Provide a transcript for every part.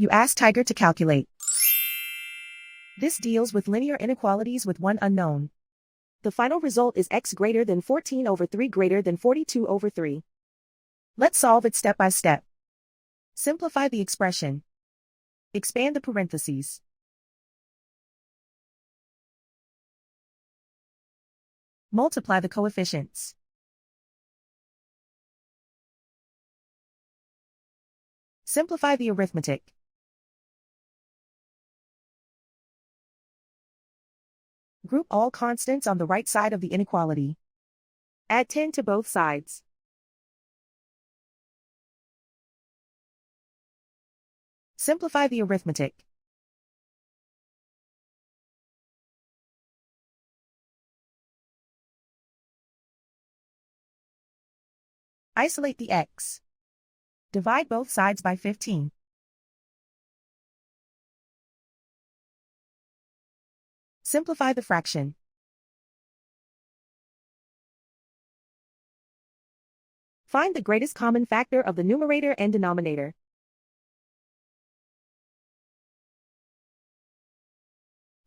You ask Tiger to calculate. This deals with linear inequalities with one unknown. The final result is x greater than 14 over 3 greater than 42 over 3. Let's solve it step by step. Simplify the expression. Expand the parentheses. Multiply the coefficients. Simplify the arithmetic. Group all constants on the right side of the inequality. Add 10 to both sides. Simplify the arithmetic. Isolate the x. Divide both sides by 15. Simplify the fraction. Find the greatest common factor of the numerator and denominator.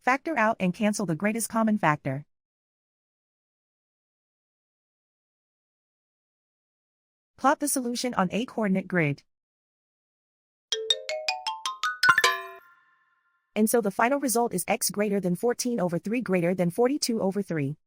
Factor out and cancel the greatest common factor. Plot the solution on a coordinate grid. And so the final result is x greater than 14 over 3 greater than 42 over 3.